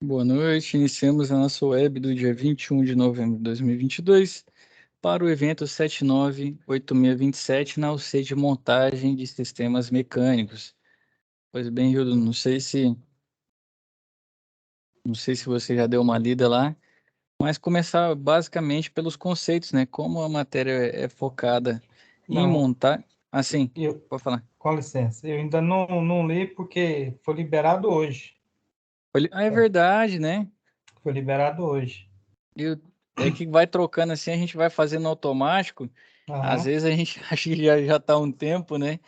Boa noite. Iniciamos a nossa web do dia 21 de novembro de 2022 para o evento 798627 na UC de montagem de sistemas mecânicos. Pois bem, Hildo, não sei se você já deu uma lida lá, mas começar basicamente pelos conceitos, né? Como a matéria é focada em Não, montar, assim, eu, pode falar. com licença, eu ainda não li porque foi liberado hoje. Ah, é É, verdade, né? foi liberado hoje. Eu, é que vai trocando assim, a gente vai fazendo automático. Às Aham, vezes a gente acha que já tá um tempo, né?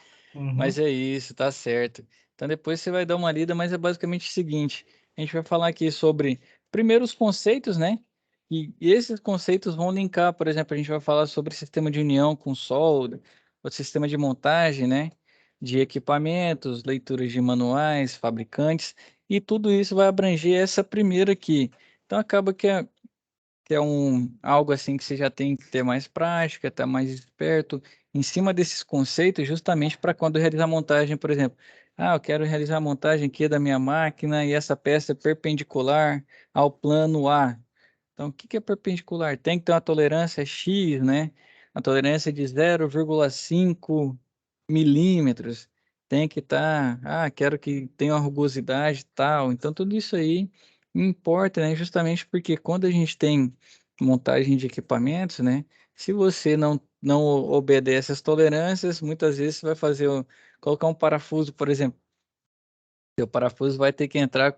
Mas uhum, é isso, tá certo. Então depois você vai dar uma lida, mas é basicamente o seguinte: a gente vai falar aqui sobre primeiro os conceitos, né? E esses conceitos vão linkar, por exemplo, a gente vai falar sobre sistema de união com solda, o sistema de montagem, né? De equipamentos, leituras de manuais, fabricantes, e tudo isso vai abranger essa primeira aqui. Então acaba que é algo assim que você já tem que ter mais prática, estar mais esperto em cima desses conceitos, justamente para quando realizar a montagem, por exemplo. Ah, eu quero realizar a montagem aqui da minha máquina e essa peça é perpendicular ao plano A. Então, o que que é perpendicular? Tem que ter uma tolerância X, né? A tolerância de 0,5 milímetros. Tem que estar, quero que tenha uma rugosidade tal. Então, tudo isso aí importa, né? Justamente porque quando a gente tem montagem de equipamentos, né? Se você não obedece às tolerâncias, muitas vezes você vai colocar um parafuso, por exemplo. Seu parafuso vai ter que entrar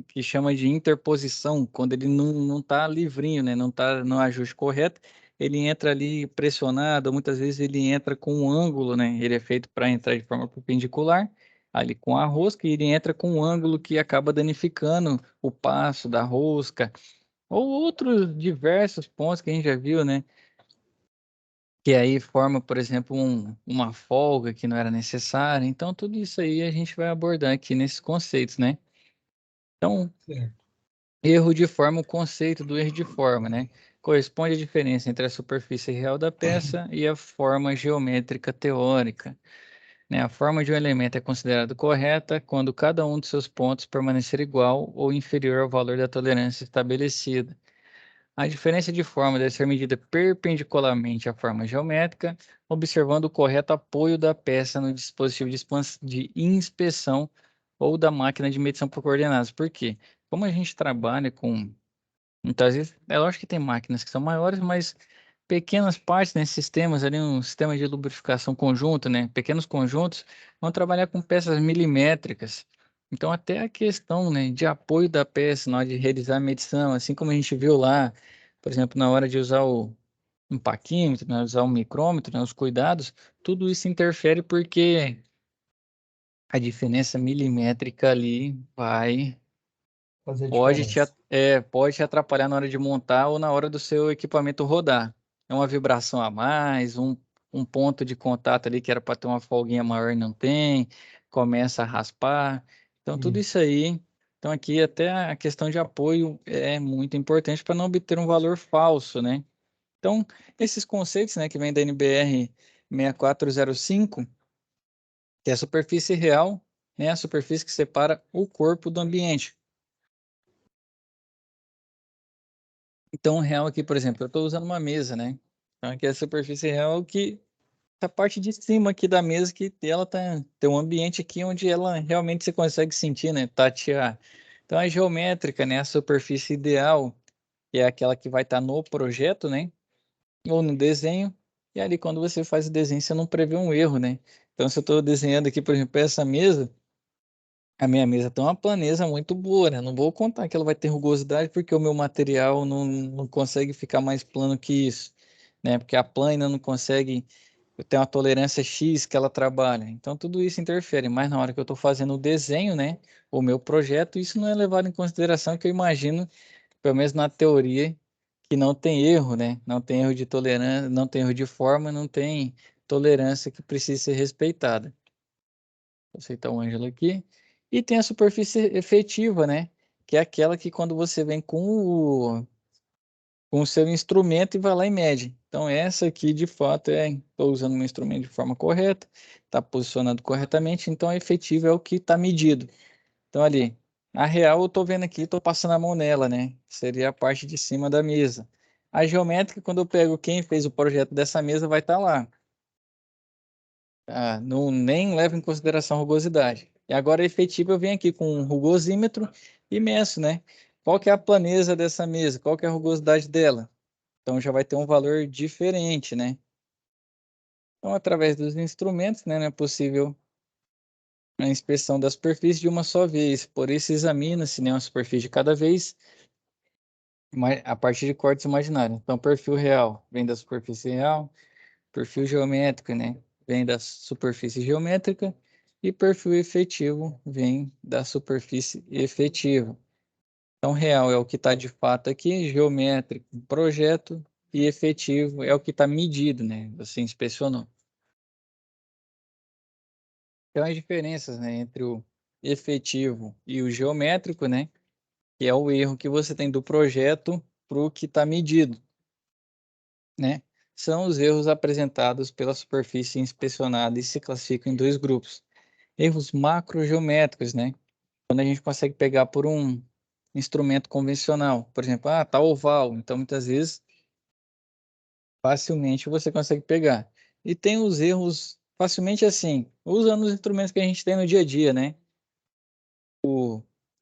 que chama de interposição, quando ele não está livrinho, né? Não está no ajuste correto, ele entra ali pressionado, muitas vezes ele entra com um ângulo, né? Ele é feito para entrar de forma perpendicular, ali com a rosca, e ele entra com um ângulo que acaba danificando o passo da rosca, ou outros diversos pontos que a gente já viu, né? Que aí forma, por exemplo, uma folga que não era necessária. Então, tudo isso aí a gente vai abordar aqui nesses conceitos, né? Então, certo. erro de forma, o conceito do erro de forma, né? Corresponde à diferença entre a superfície real da peça e a forma geométrica teórica, né? A forma de um elemento é considerada correta quando cada um de seus pontos permanecer igual ou inferior ao valor da tolerância estabelecida. A diferença de forma deve ser medida perpendicularmente à forma geométrica, observando o correto apoio da peça no dispositivo de inspeção ou da máquina de medição por coordenadas. Por quê? Como a gente trabalha com. Muitas vezes, é lógico que tem máquinas que são maiores, mas pequenas partes, né, sistemas ali, um sistema de lubrificação conjunta, né, pequenos conjuntos, vão trabalhar com peças milimétricas. Então, até a questão, né, de apoio da peça na hora de realizar a medição, assim como a gente viu lá, por exemplo, na hora de usar um paquímetro, né, usar o micrômetro, né, os cuidados, tudo isso interfere porque a diferença milimétrica ali Fazer pode diferença. pode te atrapalhar na hora de montar ou na hora do seu equipamento rodar. É uma vibração a mais, um ponto de contato ali que era para ter uma folguinha maior e não tem, começa a raspar. Então, tudo Isso. isso aí. Então, aqui até a questão de apoio é muito importante para não obter um valor falso, né? Então, esses conceitos, né, que vem da NBR 6405, que é a superfície real, né, a superfície que separa o corpo do ambiente. Então, real aqui, por exemplo, eu estou usando uma mesa, né? Então, aqui a superfície real é que a parte de cima aqui da mesa, que ela tem um ambiente aqui onde ela realmente você consegue sentir, né? Tatear. Então, a geométrica, né? A superfície ideal é aquela que vai estar no projeto, né? Ou no desenho. E ali, quando você faz o desenho, você não prevê um erro, né? Então, se eu estou desenhando aqui, por exemplo, essa mesa, a minha mesa tem uma planeza muito boa, né? Não vou contar que ela vai ter rugosidade porque o meu material não consegue ficar mais plano que isso, né? Porque a plana não consegue ter uma tolerância X que ela trabalha. Então tudo isso interfere, mas na hora que eu estou fazendo o desenho, né? O meu projeto, isso não é levado em consideração, que eu imagino, pelo menos na teoria, que não tem erro, né? Não tem erro de tolerância, não tem erro de forma, não tem tolerância que precisa ser respeitada. Vou aceitar o Ângelo aqui. E tem a superfície efetiva, né? Que é aquela que quando você vem com o seu instrumento e vai lá e mede. Então, essa aqui, de fato, estou usando o meu instrumento de forma correta, está posicionado corretamente, então a efetiva é o que está medido. Então, ali, A real, eu tô vendo aqui, tô passando a mão nela, né? Seria a parte de cima da mesa. A geométrica, quando eu pego quem fez o projeto dessa mesa, vai estar lá. Ah, não, nem leva em consideração a rugosidade. E agora, efetivo, eu venho aqui com um rugosímetro e meço, né? Qual que é a planeza dessa mesa? Qual que é a rugosidade dela? Então já vai ter um valor diferente, né? Então, através dos instrumentos, né, não é possível a inspeção da superfície de uma só vez. Por isso, examina-se, né, uma superfície de cada vez a partir de cortes imaginários. Então, perfil real vem da superfície real, perfil geométrico, né, vem da superfície geométrica e perfil efetivo vem da superfície efetiva. Então, real é o que está de fato aqui, geométrico, projeto e efetivo é o que está medido, né? Você inspecionou. Então, as diferenças, né, entre o efetivo e o geométrico, né, que é o erro que você tem do projeto para o que está medido, né, são os erros apresentados pela superfície inspecionada e se classificam em dois grupos. Erros macrogeométricos, né, quando a gente consegue pegar por um instrumento convencional, por exemplo, tá oval, então muitas vezes facilmente você consegue pegar. E tem os erros facilmente assim, usando os instrumentos que a gente tem no dia a dia, né?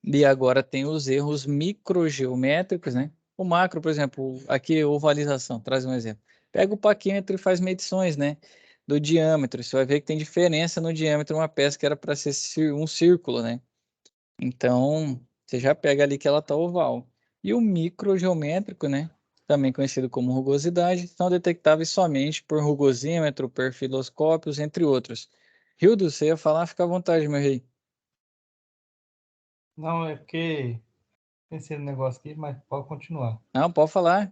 E agora tem os erros microgeométricos, né? O macro, por exemplo, aqui ovalização, traz um exemplo. Pega o paquímetro e faz medições, né? Do diâmetro. Você vai ver que tem diferença no diâmetro de uma peça que era para ser um círculo, né? Então, você já pega ali que ela está oval. E o microgeométrico, né? Também conhecido como rugosidade, são detectáveis somente por rugosímetro, perfiloscópios, entre outros. Hildo, você ia falar? Fica à vontade, meu rei. Não, é porque pensei no negócio aqui, mas pode continuar. Não, pode falar.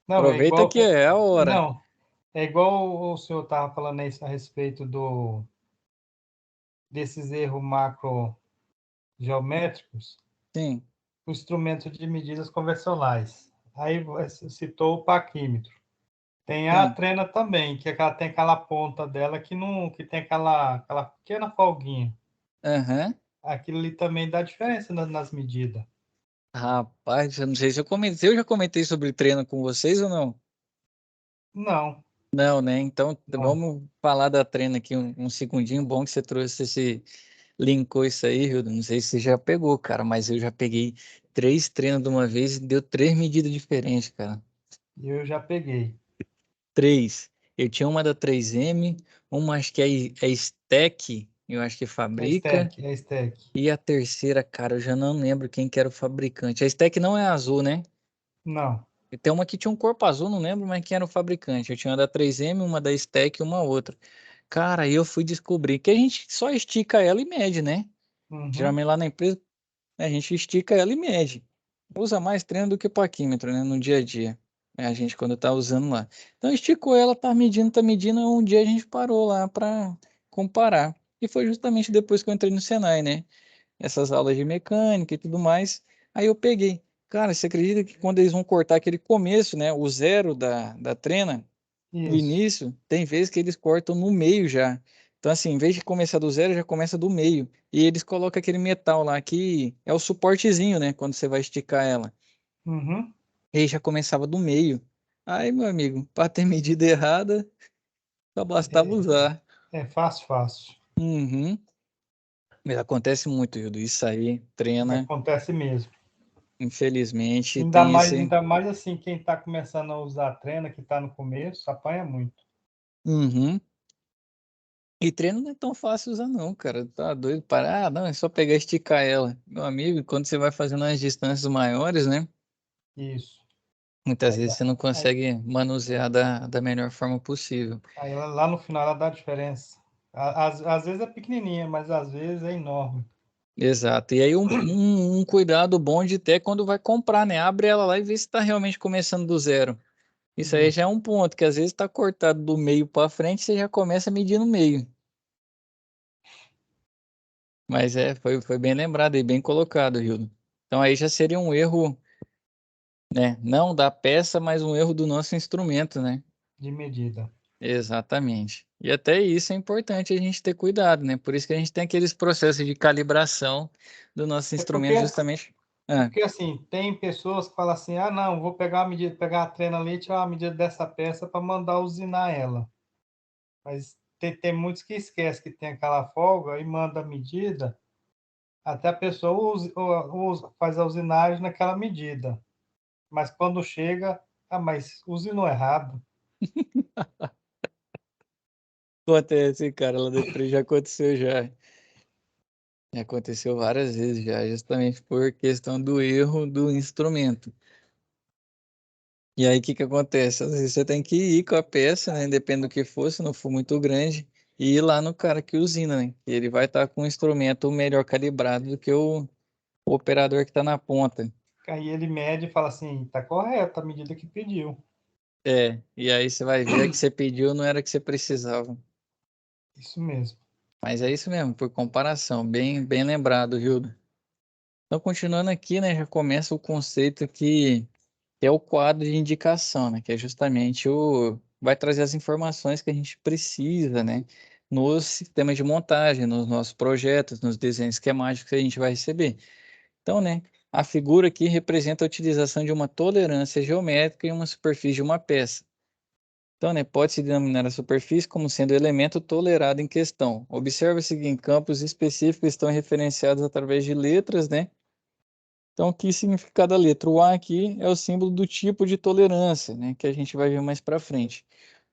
Não, é Aproveita igual. que é a hora. Não, é igual o senhor estava falando aí a respeito desses erros macro geométricos, Sim. o instrumento de medidas convencionais. Aí você citou o paquímetro. Tem a Sim. trena também, que ela tem aquela ponta dela que não, que tem aquela pequena folguinha. Aham. Aquilo ali também dá diferença nas medidas. Rapaz, eu não sei se eu comentei, eu já comentei sobre treino com vocês ou não? Não, Não, né? Então não. vamos falar da treina aqui um segundinho. Bom que você trouxe esse, linkou isso aí, Hildo. Não sei se você já pegou, cara, mas eu já peguei 3 treinos de uma vez e deu 3 medidas diferentes, cara. Eu já peguei. Três. Eu tinha uma da 3M, uma acho que é Stack, eu acho que fabrica. É stack. E a terceira, cara, eu já não lembro quem que era o fabricante. A Stack não é azul, né? Não. E tem uma que tinha um corpo azul, não lembro, mas quem era o fabricante. Eu tinha uma da 3M, uma da Stack e uma outra. Cara, aí eu fui descobrir que a gente só estica ela e mede, né? Uhum. Geralmente lá na empresa, a gente estica ela e mede. Usa mais treino do que paquímetro, né? No dia a dia. A gente quando tá usando lá. Então esticou ela, tá medindo. Um dia a gente parou lá para comparar. E foi justamente depois que eu entrei no Senai, né? Essas aulas de mecânica e tudo mais. Aí eu peguei. Cara, você acredita que quando eles vão cortar aquele começo, né? O zero da trena, o Isso. início, tem vezes que eles cortam no meio já. Então, assim, em vez de começar do zero, já começa do meio. E eles colocam aquele metal lá que é o suportezinho, né? Quando você vai esticar ela. Uhum. E aí já começava do meio. Aí, meu amigo, para ter medida errada, só bastava usar. É fácil, fácil. Uhum. Mas acontece muito, Hildo. Isso aí, treina, Acontece mesmo. infelizmente, tem esse. Ainda mais assim, quem está começando a usar a trena, que está no começo, apanha muito. Uhum. E treino não é tão fácil usar, não, cara. Tá doido? Para, não, é só pegar e esticar ela. Meu amigo, quando você vai fazendo as distâncias maiores, né? Isso. Muitas Aí, vezes você não aí, consegue manusear da melhor forma possível. aí lá no final ela dá diferença. Às vezes é pequenininha, mas às vezes é enorme. Exato. E aí um cuidado bom de ter quando vai comprar, né? Abre ela lá e vê se está realmente começando do zero. Isso aí já é Isso. um ponto, que às vezes está cortado do meio para frente, você já começa a medir no meio. Mas foi bem lembrado e bem colocado, Hildo. Então aí já seria um erro, né? Não da peça, mas um erro do nosso instrumento, né? De medida. Exatamente. E até isso é importante a gente ter cuidado, né? Por isso que a gente tem aqueles processos de calibração do nosso É porque, instrumento justamente. é Ah, porque assim, tem pessoas que falam assim, ah, não, vou pegar a medida, pegar a trena ali e tirar a medida dessa peça para mandar usinar ela. Mas tem muitos que esquecem que tem aquela folga e manda a medida, até a pessoa faz a usinagem naquela medida. Mas quando chega, ah, mas usinou errado. acontece, cara, lá dentro já aconteceu já. Já aconteceu várias vezes já, justamente por questão do erro do instrumento. E aí, o que que acontece? Às vezes você tem que ir com a peça, né? Depende do que for, se não for muito grande, e ir lá no cara que usina, né? E ele vai estar com o instrumento melhor calibrado do que o operador que está na ponta. Aí ele mede e fala assim, tá correta a medida que pediu. É, e aí você vai ver a que você pediu não era a que você precisava. Isso mesmo. Mas é isso mesmo, por comparação, bem lembrado, Hildo. Então, continuando aqui, né, já começa o conceito que é o quadro de indicação, né? Que é justamente vai trazer as informações que a gente precisa, né? Nos sistemas de montagem, nos nossos projetos, nos desenhos esquemáticos que a gente vai receber. Então, né? A figura aqui representa a utilização de uma tolerância geométrica em uma superfície de uma peça. Então, né, pode-se denominar a superfície como sendo o elemento tolerado em questão. Observa-se que em campos específicos estão referenciados através de letras, né? Então, que significa cada letra? O A aqui é o símbolo do tipo de tolerância, né, que a gente vai ver mais para frente.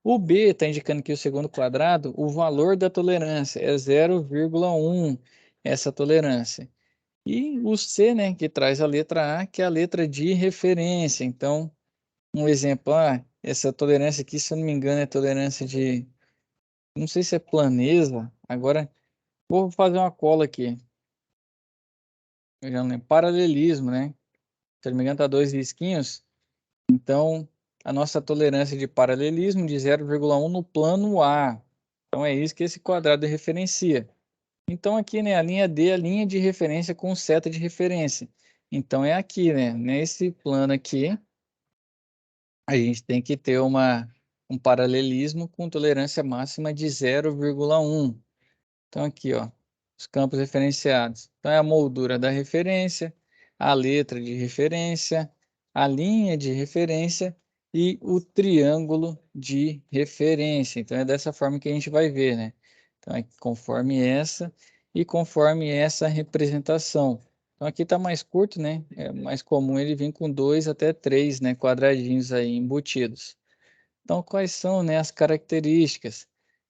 O B está indicando que o segundo quadrado, o valor da tolerância é 0,1, essa tolerância. E o C, né, que traz a letra A, que é a letra de referência. Então, um exemplo, essa tolerância aqui, se eu não me engano, é tolerância de, não sei se é planesa, agora vou fazer uma cola aqui, eu já não lembro, paralelismo, né? Se eu não me engano, tá dois risquinhos. Então, a nossa tolerância de paralelismo de 0,1 no plano A. Então, é isso que esse quadrado referencia. Então, aqui, né, a linha D é a linha de referência com seta de referência. Então, é aqui, né, nesse plano aqui, a gente tem que ter um paralelismo com tolerância máxima de 0,1. Então, aqui, ó, os campos referenciados. Então, é a moldura da referência, a letra de referência, a linha de referência e o triângulo de referência. Então, é dessa forma que a gente vai ver, né? Então, é conforme essa e conforme essa representação. Então, aqui está mais curto, né? É mais comum ele vir com dois até três, né, quadradinhos aí embutidos. Então, quais são, né, as características?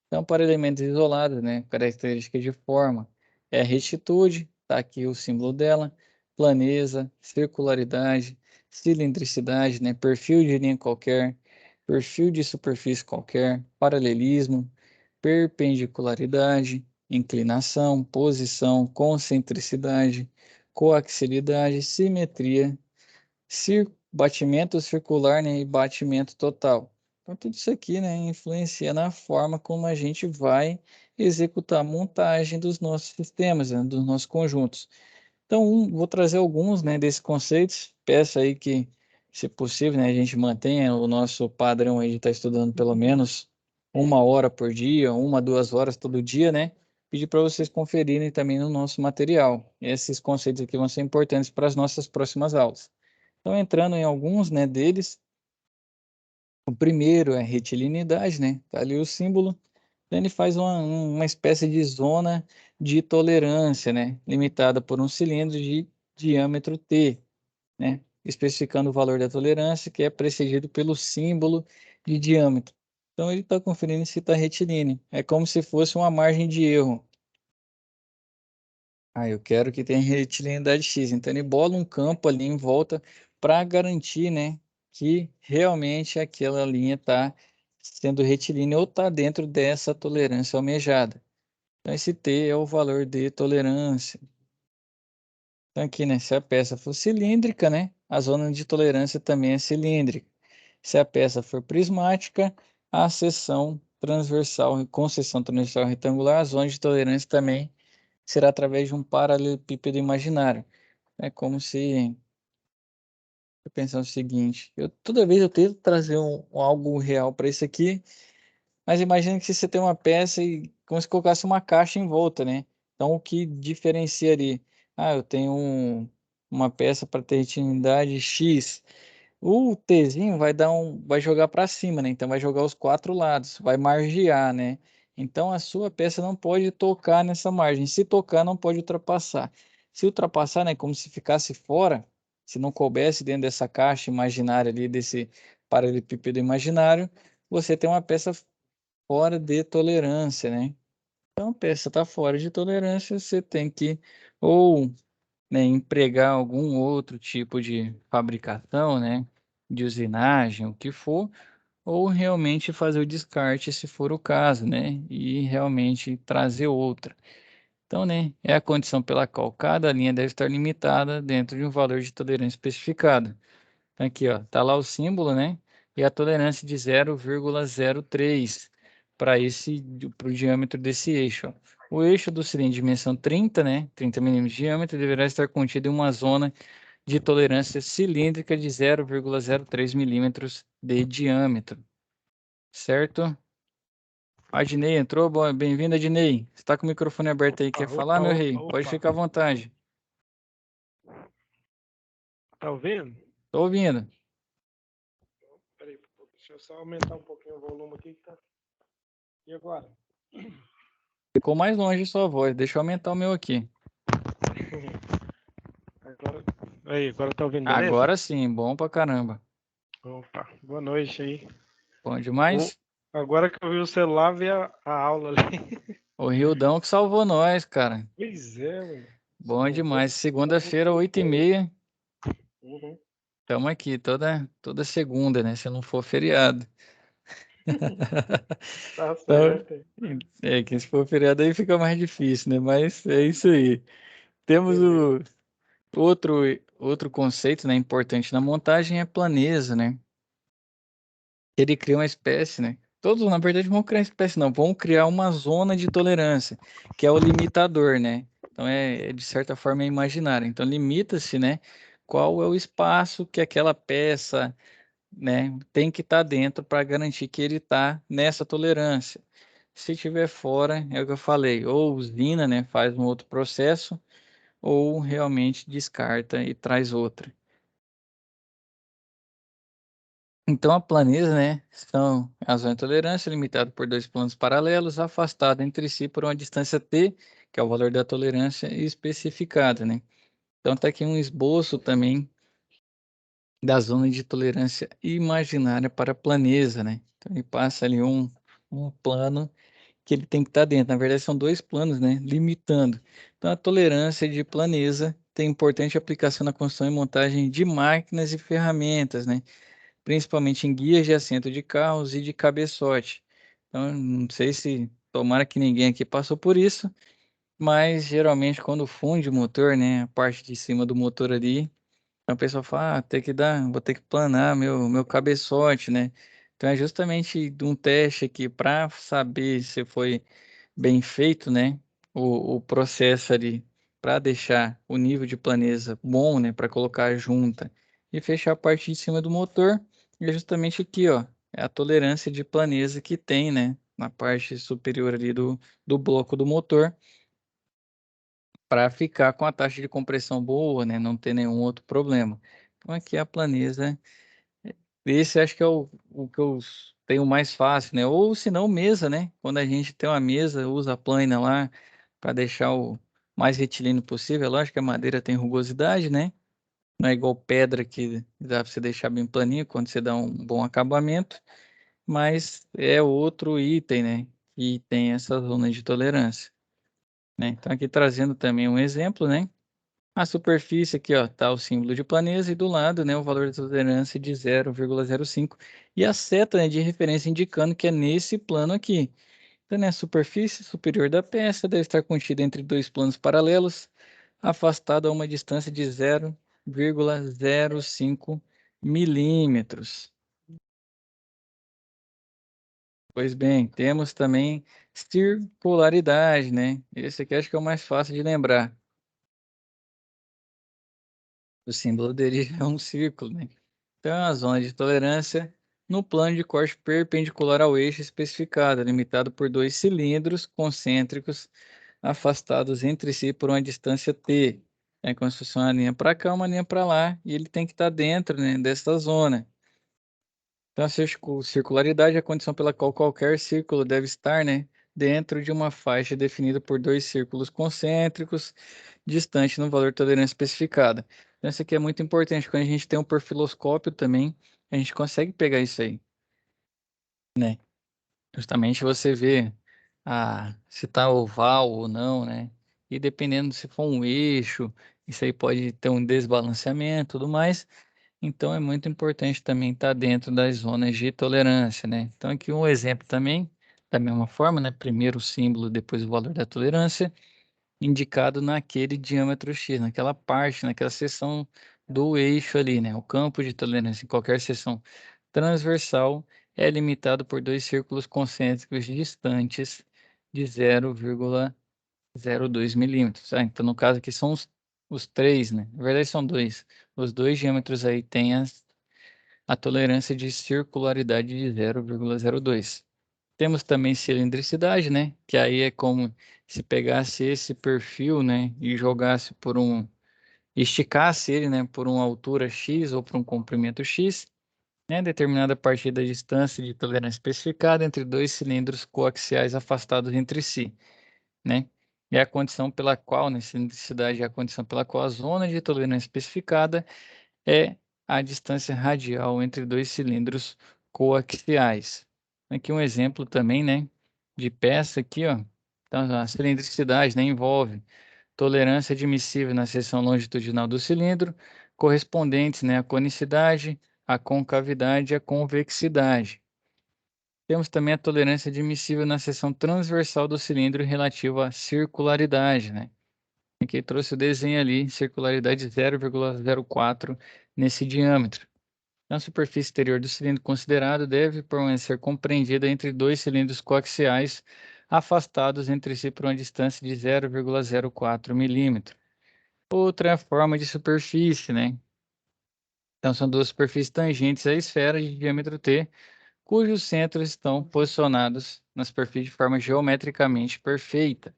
Então, para elementos isolados, né, características de forma, é retitude, está aqui o símbolo dela, planeza, circularidade, cilindricidade, né, perfil de linha qualquer, perfil de superfície qualquer, paralelismo, perpendicularidade, inclinação, posição, concentricidade, coaxilidade, simetria, batimento circular, né, e batimento total. Então, tudo isso aqui, né, influencia na forma como a gente vai executar a montagem dos nossos sistemas, né, dos nossos conjuntos. Então, vou trazer alguns, né, desses conceitos. Peço aí que, se possível, né, a gente mantenha o nosso padrão aí de estar estudando pelo menos 1 hora por dia, 1, 2 horas todo dia, né? Pedir para vocês conferirem também no nosso material. Esses conceitos aqui vão ser importantes para as nossas próximas aulas. Então, entrando em alguns, né, deles, o primeiro é retilinidade, né? Tá ali o símbolo. Então, ele faz uma espécie de zona de tolerância, né? Limitada por um cilindro de diâmetro T, né? Especificando o valor da tolerância, que é precedido pelo símbolo de diâmetro. Então, ele está conferindo se está retilíneo. É como se fosse uma margem de erro. Eu quero que tenha retilinidade X. Então, ele bola um campo ali em volta para garantir, né, que realmente aquela linha está sendo retilínea ou está dentro dessa tolerância almejada. Então, esse T é o valor de tolerância. Então, aqui, né, se a peça for cilíndrica, né, a zona de tolerância também é cilíndrica. Se a peça for prismática, a seção transversal, com seção transversal retangular, a zona de tolerância também será através de um paralelepípedo imaginário. É como se eu pensar o seguinte, toda vez eu tento trazer algo real para isso aqui, Mas imagina que você tem uma peça e como se colocasse uma caixa em volta, né? Então, o que diferencia ali? Ah, eu tenho uma peça para ter retinidade X. O Tzinho vai jogar para cima, né? Então vai jogar os quatro lados, vai margear, né? Então a sua peça não pode tocar nessa margem. Se tocar, não pode ultrapassar. Se ultrapassar, né? Como se ficasse fora, se não coubesse dentro dessa caixa imaginária ali, desse paralelepípedo imaginário, você tem uma peça fora de tolerância, né? Então a peça está fora de tolerância, você tem que ou né, empregar algum outro tipo de fabricação, né, de usinagem, o que for, ou realmente fazer o descarte, se for o caso, né, e realmente trazer outra. Então, né, é a condição pela qual cada linha deve estar limitada dentro de um valor de tolerância especificado. Então, aqui, ó, tá lá o símbolo, né, e a tolerância de 0,03 para o diâmetro desse eixo, ó. O eixo do cilindro de dimensão 30, né, 30 milímetros de diâmetro, deverá estar contido em uma zona de tolerância cilíndrica de 0,03 milímetros de diâmetro, certo? A Dinei entrou, bem-vinda, Dinei. Você está com o microfone aberto aí, Opa, quer falar, meu rei? Pode opa. ficar à vontade. Tá ouvindo? Tô ouvindo. Peraí, deixa eu só aumentar um pouquinho o volume aqui que tá. E agora? Ficou mais longe sua voz, deixa eu aumentar o meu aqui. Agora, aí, agora tá ouvindo, beleza? Agora sim, bom pra caramba. Opa, boa noite aí. Bom O, demais? agora que eu vi o celular, vi a aula ali. O Rildão que salvou nós, cara. Pois é, mano. Bom Salvou. demais. Segunda-feira, 8h30. Uhum. Estamos aqui, toda segunda, né? Se não for feriado. Tá Então, certo. que se for feriado aí fica mais difícil, né? Mas é isso aí. Temos Beleza. o outro, outro conceito, né, importante na montagem é planeza, né? Ele cria uma espécie, né? Todos, na verdade, vão criar espécie, não, vão criar uma zona de tolerância, que é o limitador, né? Então, de certa forma, é imaginário. Então, limita-se, né? Qual é o espaço que aquela peça, né, tem que estar dentro para garantir que ele está nessa tolerância. Se estiver fora, é o que eu falei, ou usina, né, faz um outro processo, ou realmente descarta e traz outra. Então, a planeza, né, são a zona de tolerância limitada por dois planos paralelos, afastados entre si por uma distância t, que é o valor da tolerância especificada, né? Então, está aqui um esboço também da zona de tolerância imaginária para a planeza, né? Então, ele passa ali um plano que ele tem que estar dentro. Na verdade, são dois planos, né? Limitando. Então, a tolerância de planeza tem importante aplicação na construção e montagem de máquinas e ferramentas, né? Principalmente em guias de assento de carros e de cabeçote. Então, não sei se, tomara que ninguém aqui passou por isso, mas geralmente quando funde o motor, né? A parte de cima do motor ali, a pessoa fala, vou ter que planar meu cabeçote, né? Então é justamente um teste aqui para saber se foi bem feito, né? O processo ali para deixar o nível de planeza bom, né? Para colocar a junta e fechar a parte de cima do motor. E é justamente aqui, ó, é a tolerância de planeza que tem, né? Na parte superior ali do bloco do motor para ficar com a taxa de compressão boa, né? Não ter nenhum outro problema. Então aqui é a planeza. Esse acho que é o que eu tenho mais fácil, né? Ou se não, mesa, né? Quando a gente tem uma mesa, usa a plana lá para deixar o mais retilíneo possível. É lógico que a madeira tem rugosidade, né? Não é igual pedra que dá para você deixar bem planinho quando você dá um bom acabamento, mas é outro item, né? Que tem essa zona de tolerância, né? Então aqui trazendo também um exemplo, né? A superfície aqui, ó, tá o símbolo de planeza e do lado, né, o valor de tolerância de 0,05 e a seta, né, de referência indicando que é nesse plano aqui. Então, né, a superfície superior da peça deve estar contida entre dois planos paralelos, afastada a uma distância de 0,05 milímetros. Pois bem, temos também circularidade, né? Esse aqui acho que é o mais fácil de lembrar. O símbolo dele é um círculo, né? Então, é uma zona de tolerância no plano de corte perpendicular ao eixo especificado, limitado por 2 cilindros concêntricos afastados entre si por uma distância t. É como se fosse uma linha para cá, uma linha para lá, e ele tem que estar dentro, né, dessa zona. Então, a circularidade é a condição pela qual qualquer círculo deve estar, né, dentro de uma faixa definida por 2 círculos concêntricos, distante no valor de tolerância especificada. Então, isso aqui é muito importante. Quando a gente tem um perfiloscópio também, a gente consegue pegar isso aí, né? Justamente você vê se está oval ou não, né? E dependendo se for um eixo, isso aí pode ter um desbalanceamento e tudo mais. Então, é muito importante também estar dentro das zonas de tolerância, né? Então, aqui um exemplo também, da mesma forma, né? Primeiro o símbolo, depois o valor da tolerância, indicado naquele diâmetro X, naquela parte, naquela seção do eixo ali, né? O campo de tolerância em qualquer seção transversal é limitado por 2 círculos concêntricos distantes de 0,02 milímetros. Então, no caso aqui são os 3, né? Na verdade, são 2. Os 2 diâmetros aí têm a tolerância de circularidade de 0,02. Temos também cilindricidade, né? Que aí é como se pegasse esse perfil, né? E jogasse esticasse ele, né? Por uma altura X ou por um comprimento X, né? Determinada a partir da distância de tolerância especificada entre 2 cilindros coaxiais afastados entre si, né? É a condição pela qual, né? Cilindricidade é a condição pela qual a zona de tolerância especificada é a distância radial entre 2 cilindros coaxiais. Aqui um exemplo também, né, de peça aqui, ó. Então, a cilindricidade, né, envolve tolerância admissível na seção longitudinal do cilindro, correspondentes, né, à conicidade, à concavidade e à convexidade. Temos também a tolerância admissível na seção transversal do cilindro relativa à circularidade, né? Aqui trouxe o desenho ali, circularidade 0,04 nesse diâmetro. A superfície exterior do cilindro considerado deve permanecer compreendida entre 2 cilindros coaxiais afastados entre si por uma distância de 0,04 milímetro. Outra é a forma de superfície, né? Então, são 2 superfícies tangentes à esfera de diâmetro t, cujos centros estão posicionados na superfície de forma geometricamente perfeita.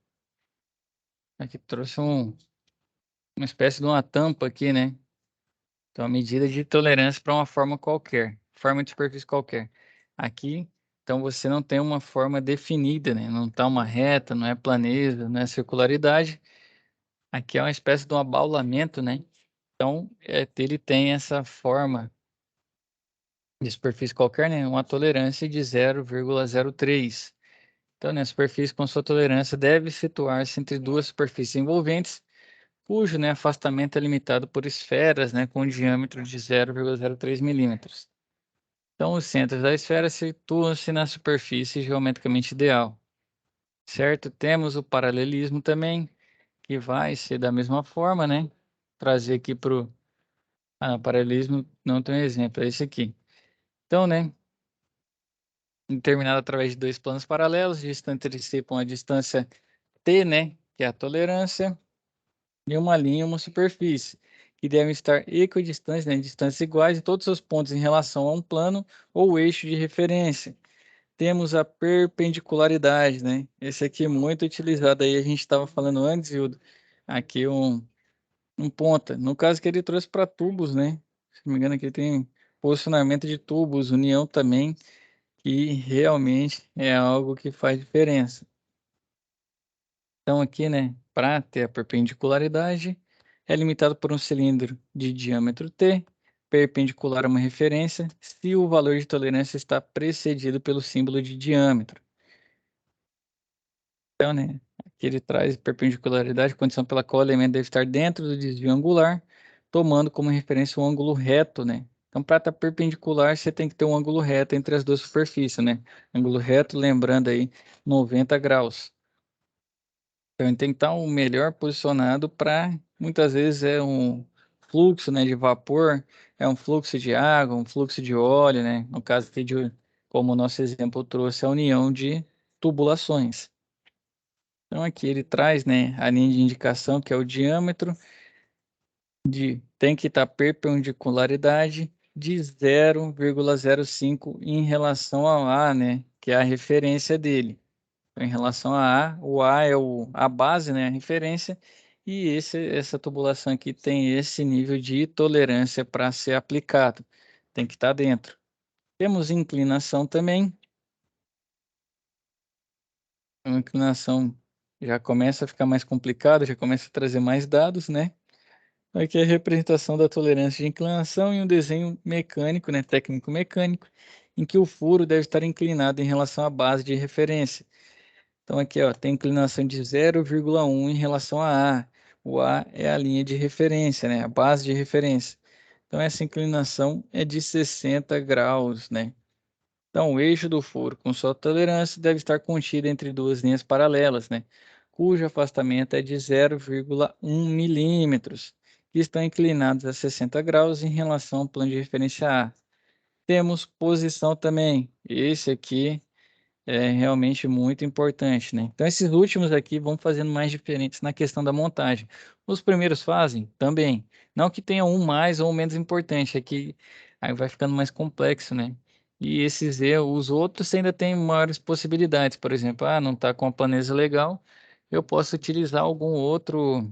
Aqui trouxe uma espécie de uma tampa aqui, né? Então, a medida de tolerância para uma forma qualquer, forma de superfície qualquer. Aqui, então, você não tem uma forma definida, né? Não está uma reta, não é planeza, não é circularidade. Aqui é uma espécie de um abaulamento, né? Então, ele tem essa forma de superfície qualquer, né? Uma tolerância de 0,03. Então, né, a superfície com sua tolerância deve situar-se entre 2 superfícies envolventes, cujo, né, afastamento é limitado por esferas, né, com diâmetro de 0,03 milímetros. Então, os centros da esfera situam-se na superfície geometricamente ideal, certo? Temos o paralelismo também, que vai ser da mesma forma, né? Trazer aqui para o... paralelismo não tem um exemplo, é esse aqui. Então, né, determinado através de 2 planos paralelos, distante entre si com a distância t, né, que é a tolerância, e uma linha e uma superfície, que devem estar equidistantes, né, distâncias iguais, em todos os pontos em relação a um plano ou eixo de referência. Temos a perpendicularidade, né? Esse aqui é muito utilizado aí, a gente estava falando antes, Hildo, aqui um ponta. No caso que ele trouxe para tubos, né? Se não me engano, aqui tem posicionamento de tubos, união também, que realmente é algo que faz diferença. Então aqui, né, para ter a perpendicularidade, é limitado por um cilindro de diâmetro T, perpendicular a uma referência, se o valor de tolerância está precedido pelo símbolo de diâmetro. Então, né, aqui ele traz perpendicularidade, condição pela qual o elemento deve estar dentro do desvio angular, tomando como referência o ângulo reto, né? Então, para estar perpendicular, você tem que ter um ângulo reto entre as duas superfícies, né? Ângulo reto, lembrando aí, 90 graus. Então, ele tem que estar o melhor posicionado para, muitas vezes, é um fluxo, né, de vapor, é um fluxo de água, um fluxo de óleo, né? No caso aqui, como o nosso exemplo trouxe, a união de tubulações. Então, aqui ele traz, né, a linha de indicação, que é o diâmetro, tem que estar perpendicularidade, de 0,05 em relação ao A, né? Que é a referência dele. Então, em relação a A, o A é a base, né? A referência. E essa tubulação aqui tem esse nível de tolerância para ser aplicado. Tem que estar dentro. Temos inclinação também. A inclinação já começa a ficar mais complicado, já começa a trazer mais dados, né? Aqui é a representação da tolerância de inclinação e um desenho mecânico, né, técnico mecânico, em que o furo deve estar inclinado em relação à base de referência. Então aqui, ó, tem inclinação de 0,1 em relação a A. O A é a linha de referência, né, a base de referência. Então essa inclinação é de 60 graus, né? Então, o eixo do furo com sua tolerância deve estar contido entre duas linhas paralelas, né? Cujo afastamento é de 0,1 milímetros, que estão inclinados a 60 graus em relação ao plano de referência A. Temos posição também. Esse aqui é realmente muito importante, né? Então, esses últimos aqui vão fazendo mais diferentes na questão da montagem. Os primeiros fazem também. Não que tenha um mais ou menos importante, é que aí vai ficando mais complexo, né? E esses erros, os outros ainda têm maiores possibilidades. Por exemplo, não está com a planeza legal, eu posso utilizar algum outro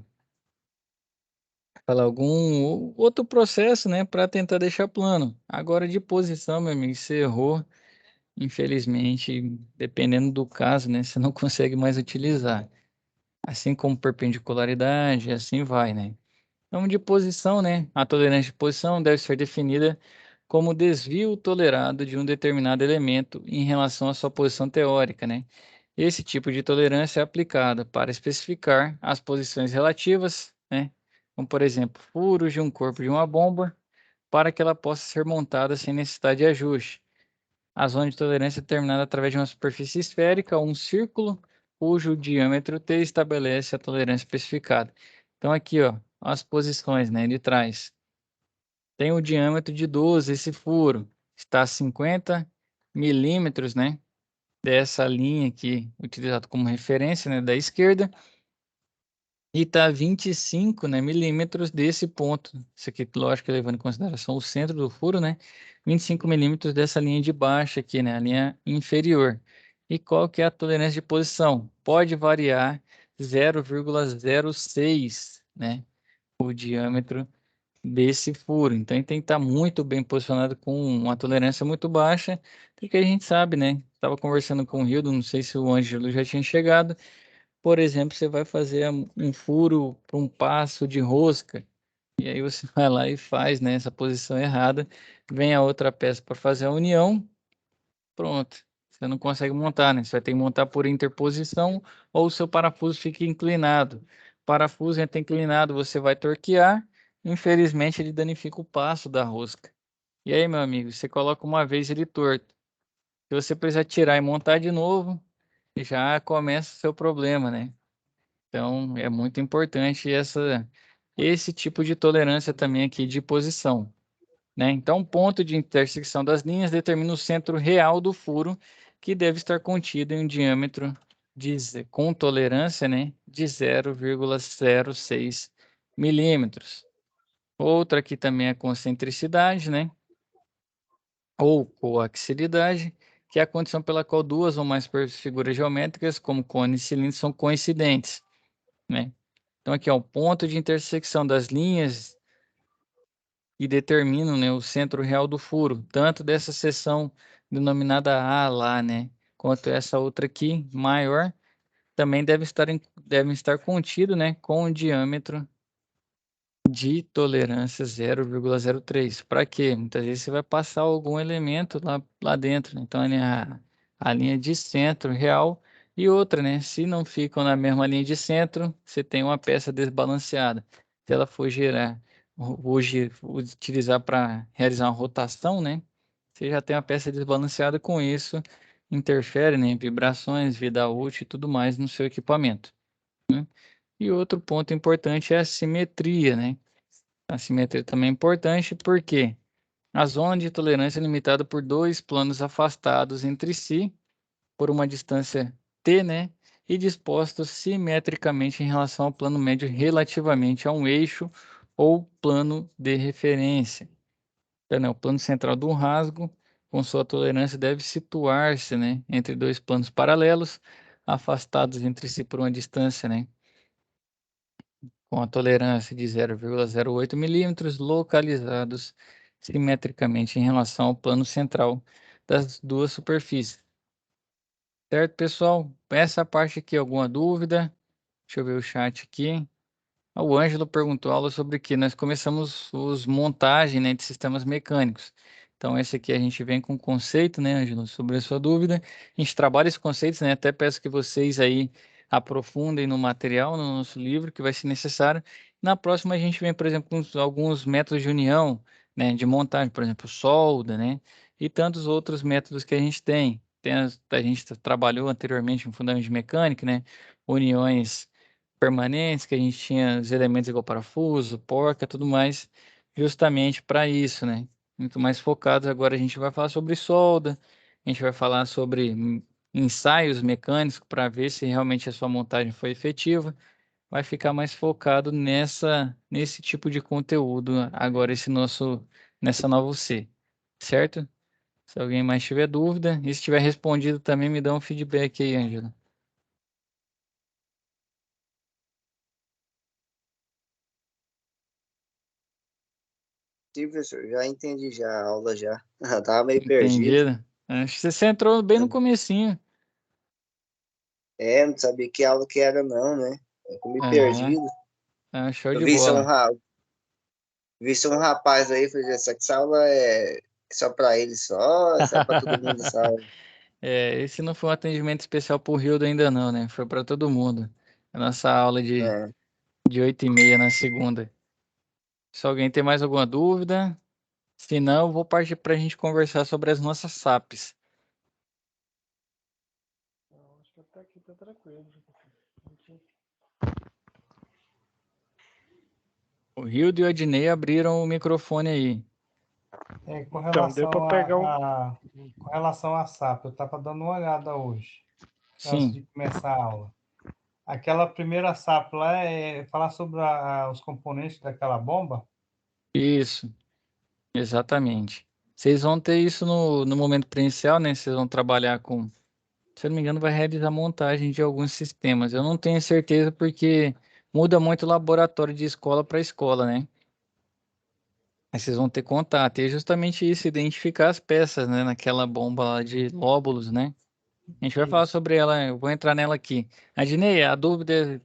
processo, né, para tentar deixar plano. Agora, de posição, meu amigo, você errou. Infelizmente, dependendo do caso, né, você não consegue mais utilizar. Assim como perpendicularidade, assim vai, né? Então, de posição, né, a tolerância de posição deve ser definida como desvio tolerado de um determinado elemento em relação à sua posição teórica, né? Esse tipo de tolerância é aplicada para especificar as posições relativas, né? Como, por exemplo, furos de um corpo de uma bomba, para que ela possa ser montada sem necessidade de ajuste. A zona de tolerância é determinada através de uma superfície esférica ou um círculo, cujo diâmetro T estabelece a tolerância especificada. Então, aqui, ó, as posições, né, de trás. Tem o diâmetro de 12, esse furo está a 50 milímetros, né, dessa linha aqui, utilizado como referência, né, da esquerda, e está 25, né, milímetros desse ponto. Isso aqui, lógico, levando em consideração o centro do furo, né? 25 milímetros dessa linha de baixo aqui, né? A linha inferior. E qual que é a tolerância de posição? Pode variar 0,06, né? O diâmetro desse furo. Então, ele tem que estar muito bem posicionado com uma tolerância muito baixa, porque a gente sabe, né? Estava conversando com o Rildo, não sei se o Ângelo já tinha chegado. Por exemplo, você vai fazer um furo para um passo de rosca, e aí você vai lá e faz, né, essa posição errada, vem a outra peça para fazer a união, pronto. Você não consegue montar, né? Você vai ter que montar por interposição ou o seu parafuso fica inclinado. Parafuso entra inclinado, você vai torquear, infelizmente ele danifica o passo da rosca. E aí, meu amigo, você coloca uma vez ele torto. Se você precisar tirar e montar de novo, já começa o seu problema, né? Então, é muito importante esse tipo de tolerância também aqui de posição, né? Então, o ponto de intersecção das linhas determina o centro real do furo, que deve estar contido em um diâmetro com tolerância, né, de 0,06 milímetros. Outra aqui também é a concentricidade, né, ou coaxialidade, que é a condição pela qual duas ou mais figuras geométricas, como cones e cilindros, são coincidentes, né? Então, aqui, ó, o ponto de intersecção das linhas que determinam, né, o centro real do furo, tanto dessa seção denominada A lá, né, quanto essa outra aqui, maior, também devem estar contido, né, com o diâmetro de tolerância 0,03. Para quê? Muitas vezes você vai passar algum elemento lá dentro, né? Então, a linha de centro real e outra, né? Se não ficam na mesma linha de centro, você tem uma peça desbalanceada. Se ela for girar, hoje utilizar para realizar uma rotação, né? Você já tem uma peça desbalanceada, com isso interfere, né, em vibrações, vida útil e tudo mais no seu equipamento, né? E outro ponto importante é a simetria, né? A simetria também é importante porque a zona de tolerância é limitada por dois planos afastados entre si por uma distância t, né? E dispostos simetricamente em relação ao plano médio relativamente a um eixo ou plano de referência. Então, né, o plano central do rasgo, com sua tolerância, deve situar-se, né, entre dois planos paralelos, afastados entre si por uma distância, né, com a tolerância de 0,08 milímetros, localizados simetricamente em relação ao plano central das duas superfícies. Certo, pessoal? Essa parte aqui, alguma dúvida? Deixa eu ver o chat aqui. O Ângelo perguntou aula sobre o que nós começamos os montagem, né, de sistemas mecânicos. Então, esse aqui a gente vem com conceito, né, Ângelo, sobre a sua dúvida. A gente trabalha esses conceitos, né, até peço que vocês aí aprofundem no material, no nosso livro, que vai ser necessário. Na próxima a gente vem, por exemplo, com alguns métodos de união, né, de montagem, por exemplo, solda, né, e tantos outros métodos que a gente tem. A gente trabalhou anteriormente em fundamento de mecânica, né, uniões permanentes, que a gente tinha os elementos igual parafuso, porca, tudo mais, justamente para isso, né? Muito mais focados. Agora a gente vai falar sobre solda, a gente vai falar sobre ensaios mecânicos para ver se realmente a sua montagem foi efetiva. Vai ficar mais focado nesse tipo de conteúdo agora nessa nova C, certo? Se alguém mais tiver dúvida, e se tiver respondido também me dá um feedback aí, Ângela. Sim, professor, já entendi já a aula já. Tava meio perdido. Entendido? Acho que você entrou bem no comecinho. Não sabia que aula que era não, né? Eu comi Aham. perdido. Ah, show Eu de vi se bola. um rapaz aí, falei, essa aula é só pra ele só, é só pra todo mundo essa aula. Esse não foi um atendimento especial pro Rildo ainda não, né? Foi para todo mundo. A nossa aula É. de 8h30 na segunda. Se alguém tem mais alguma dúvida, se não, eu vou partir para a gente conversar sobre as nossas SAPs. Não, acho que até aqui tá tranquilo. O Rildo e o Adnei abriram o microfone aí. Com Então, deu para relação pegar um. com relação à SAP, eu estava dando uma olhada hoje, antes Sim, de começar a aula. Aquela primeira SAP lá é falar sobre os componentes daquela bomba? isso, exatamente. Vocês vão ter isso no momento presencial, né? Vocês vão trabalhar com, se eu não me engano, vai realizar a montagem de alguns sistemas. Eu não tenho certeza porque muda muito o laboratório de escola para escola, né? Aí vocês vão ter contato. E é justamente isso, identificar as peças, né? Naquela bomba lá de lóbulos, né? A gente vai falar Isso. sobre ela, eu vou entrar nela aqui. Adnei, a dúvida.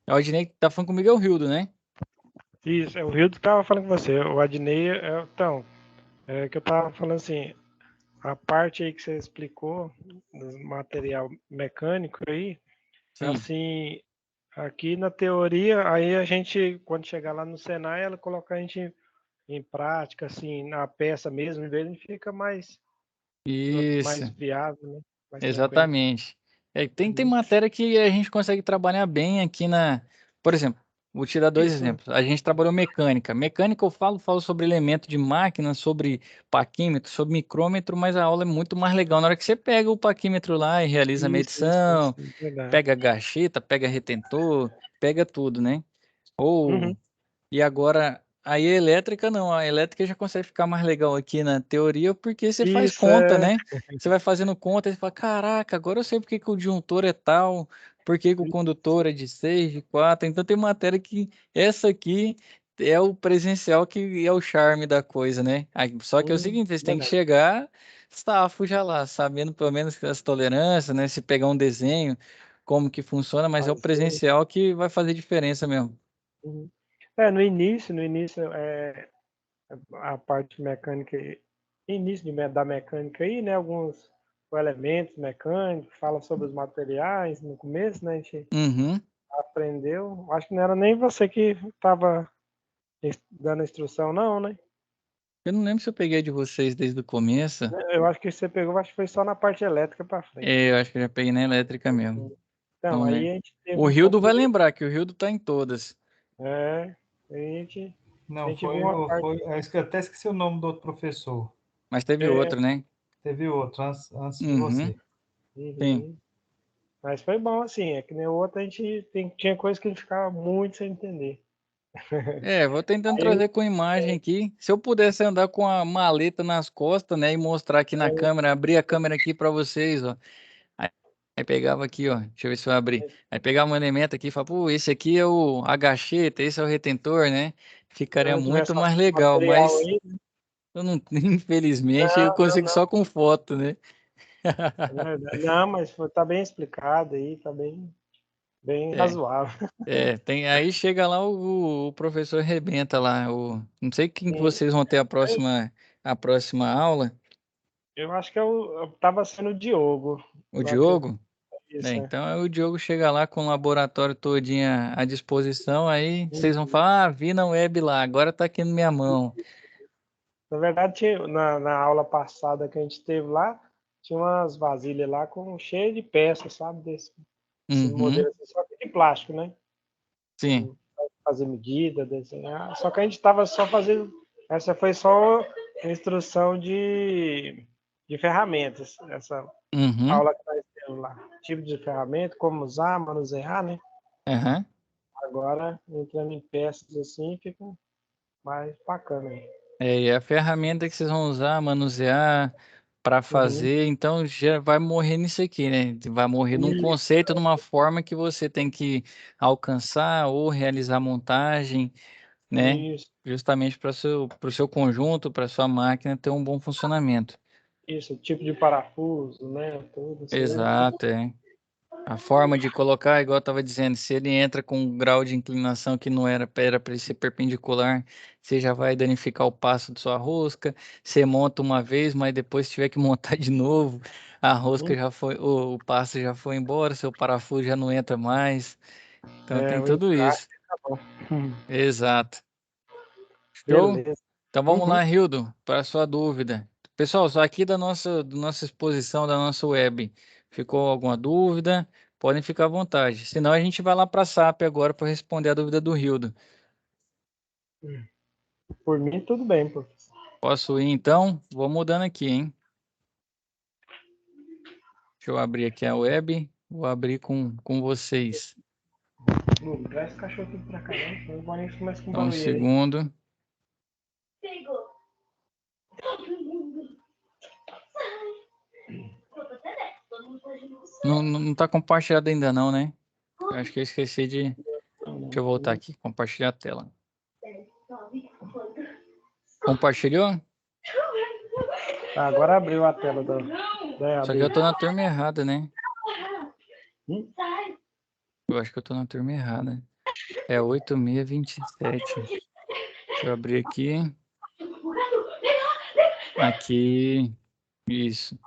O Adnei que tá falando comigo é o Rildo, né? Isso, o Rildo estava falando com você. O Adnei, então, que eu estava falando assim, a parte aí que você explicou do material mecânico aí, Sim, assim, aqui na teoria, aí a gente, quando chegar lá no Senai, ela coloca a gente em prática, assim, na peça mesmo, e ele fica mais isso. viável, né? Mais tranquilo. Exatamente. Tem Uhum. matéria que a gente consegue trabalhar bem aqui na. Por exemplo, vou te dar dois Isso, exemplos. A gente trabalhou mecânica. Mecânica eu falo sobre elemento de máquina, sobre paquímetro, sobre micrômetro, mas a aula é muito mais legal na hora que você pega o paquímetro lá e realiza a medição, Verdade. pega a gacheta, pega retentor, pega tudo, né? Uhum. Ou e agora, aí a elétrica não, a elétrica já consegue ficar mais legal aqui na teoria, porque você faz Isso conta, é. né? Você vai fazendo conta e fala, caraca, agora eu sei porque que o disjuntor é tal, porque que o condutor é de 6, de 4. Então tem matéria que essa aqui é o presencial que é o charme da coisa, né? Só que é o seguinte, você tem que Verdade. chegar safo já lá, sabendo pelo menos as tolerâncias, né? Se pegar um desenho, como que funciona, mas é o Fazer. presencial que vai fazer diferença mesmo. Uhum. No início, a parte mecânica, início da mecânica aí, né? Alguns elementos mecânicos, fala sobre os materiais no começo, né? A gente Uhum. aprendeu. Acho que não era nem você que estava dando a instrução, não, né? Eu não lembro se eu peguei de vocês desde o começo. Eu acho que você pegou, acho que foi só na parte elétrica para frente. Eu acho que eu já peguei na elétrica mesmo. Então, Não aí lembro. a gente teve O um Rildo pouco vai de. lembrar que o Rildo tá em todas. É, a Não, gente viu uma parte. eu até esqueci o nome do outro professor. Mas teve É, outro, né? Teve outro antes de Uhum. você. Sim. uhum. Mas foi bom, assim, é que nem o outro a gente tinha coisa que a gente ficava muito sem entender. Vou tentando Aí, trazer com imagem aqui. Se eu pudesse andar com a maleta nas costas, né, e mostrar aqui na câmera, abrir a câmera aqui para vocês, ó. Aí pegava aqui, ó. Deixa eu ver se eu abrir. Aí pegava um elemento aqui e falava, pô, esse aqui é o a gacheta, esse é o retentor, né? se Ficaria não muito tivesse mais legal, material mas aí, eu não, infelizmente, eu não, não, consigo não. só com foto, né? É verdade. Não, mas tá bem explicado aí, tá bem É, razoável. aí chega lá o professor rebenta lá, não sei quem que vocês vão ter a próxima aula, Eu acho que eu tava sendo o Diogo, o lá que eu Diogo, né? isso, é. Então o Diogo chega lá com o laboratório todinho à disposição, aí vocês vão falar, vi na web lá, agora tá aqui na minha mão. Na verdade, na aula passada que a gente teve lá, tinha umas vasilhas lá cheio de peças, sabe? Desse Uhum, modelo, assim, só que de plástico, né? sim. Fazer medida, desenhar. Só que a gente estava só fazendo. Essa foi só instrução de ferramentas, essa Uhum, aula que nós temos lá. Tipo de ferramenta, como usar, manusear, né? aham. Agora, entrando em peças assim, fica mais bacana aí. E a ferramenta que vocês vão usar, manusear para Uhum. fazer, então já vai morrer nisso aqui, né? Vai morrer num conceito, numa forma que você tem que alcançar ou realizar a montagem, né? Isso, Justamente para o seu conjunto, para sua máquina ter um bom funcionamento. isso, tipo de parafuso, né? Tudo isso aí. Exato, é. A forma de colocar, igual eu estava dizendo, se ele entra com um grau de inclinação que não era para ele ser perpendicular, você já vai danificar o passo de sua rosca. Você monta uma vez, mas depois se tiver que montar de novo, a rosca Uhum. já foi, o passo já foi embora, seu parafuso já não entra mais. Então tem O tudo encaixe isso. tá bom. Exato. Show? Beleza. Então vamos Uhum. lá, Hildo, para a sua dúvida. Pessoal, só aqui da nossa exposição, da nossa web, ficou alguma dúvida? Podem ficar à vontade. Senão a gente vai lá para a SAP agora para responder a dúvida do Hildo. Por mim, tudo bem, pô. Posso ir então? Vou mudando aqui, hein? Deixa eu abrir aqui a web. Vou abrir com vocês. Lu, traz esse cachorro tudo pra cá, né? Senão o Boninho começa com Só um barulho aí. segundo. Não, não tá compartilhado ainda não, né? Eu acho que eu esqueci de... Deixa eu voltar aqui, compartilhar a tela. Compartilhou? Tá, agora abriu a tela da Só que eu EAD. tô na turma errada, né? Hum? Eu acho que eu tô na turma errada. É 8627. Deixa eu abrir aqui. Aqui. Isso.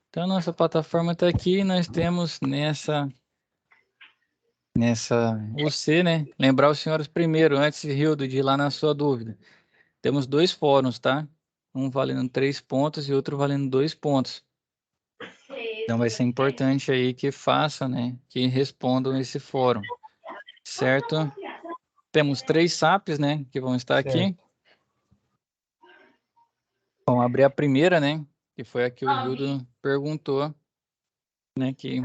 Então, nossa plataforma está aqui. Nós temos nessa você, né? Lembrar os senhores primeiro, antes, Hildo, de ir lá na sua dúvida. Temos 2 fóruns, tá? Um valendo 3 pontos e outro valendo 2 pontos. Então, vai ser importante aí que façam, né? Que respondam esse fórum. Certo? Temos 3 SAPs, né? Que vão estar Certo. aqui. Vamos abrir a primeira, né? Que foi a que o Hildo perguntou, né? Que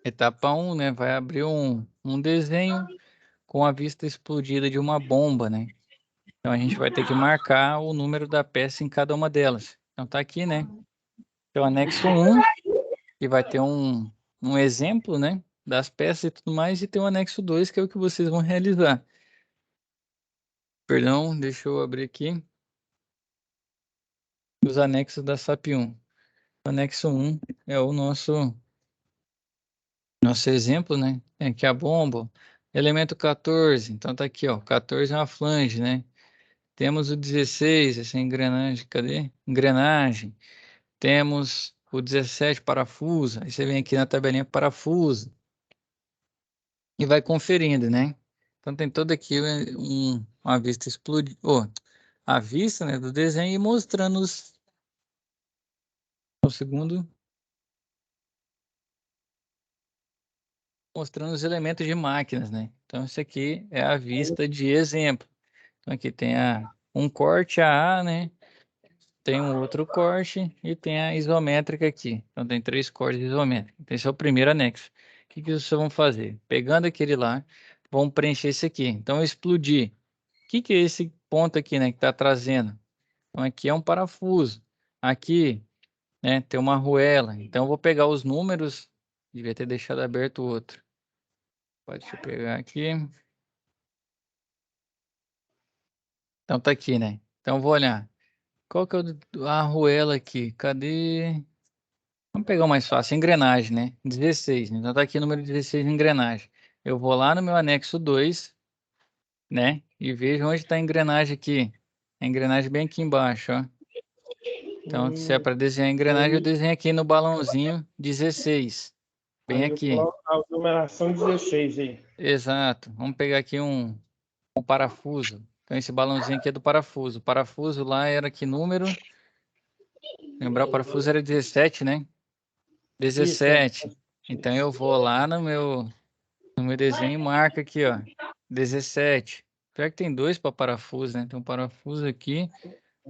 etapa 1, né? Vai abrir um desenho com a vista explodida de uma bomba, né? Então a gente vai ter que marcar o número da peça em cada uma delas. Então tá aqui, né? Tem o anexo 1, que vai ter um exemplo, né? Das peças e tudo mais, e tem o anexo 2, que é o que vocês vão realizar. Perdão, deixa eu abrir aqui os anexos da SAP 1. O anexo 1 é o nosso exemplo, né? Tem aqui a bomba, elemento 14, então tá aqui, ó, 14 é uma flange, né? Temos o 16, essa engrenagem, cadê? Engrenagem. Temos o 17, parafuso. Aí você vem aqui na tabelinha parafuso e vai conferindo, né? Então tem todo aqui uma vista explodida, a vista, né, do desenho e mostrando o segundo, mostrando os elementos de máquinas, né? Então isso aqui é a vista de exemplo. Então aqui tem um corte AA, né? Tem um outro corte e tem a isométrica aqui. Então tem 3 cortes isométricos. Esse é o primeiro anexo. O que vocês vão fazer? Pegando aquele lá, vamos preencher esse aqui. Então, eu explodi. O que é esse ponto aqui, né, que está trazendo? Então, aqui é um parafuso. Aqui, né, tem uma arruela. Então, eu vou pegar os números. Devia ter deixado aberto o outro. Deixa eu pegar aqui. Então, tá aqui, né? Então, eu vou olhar. Qual que é a arruela aqui? Cadê? Vamos pegar o mais fácil, engrenagem, né? 16, né? Então tá aqui o número 16 de engrenagem. Eu vou lá no meu anexo 2, né? E vejo onde está a engrenagem aqui. A engrenagem bem aqui embaixo, ó. Então, se é para desenhar a engrenagem, eu desenho aqui no balãozinho 16. Bem Aí eu aqui. coloco a numeração 16 aí. Exato. Vamos pegar aqui um parafuso. Então, esse balãozinho aqui é do parafuso. O parafuso lá era que número? Lembrar, o parafuso era 17, né? Isso, é. 17. Então, eu vou lá no meu desenho e marca aqui, ó. 17. Pior que tem dois para parafuso, né? Tem um parafuso aqui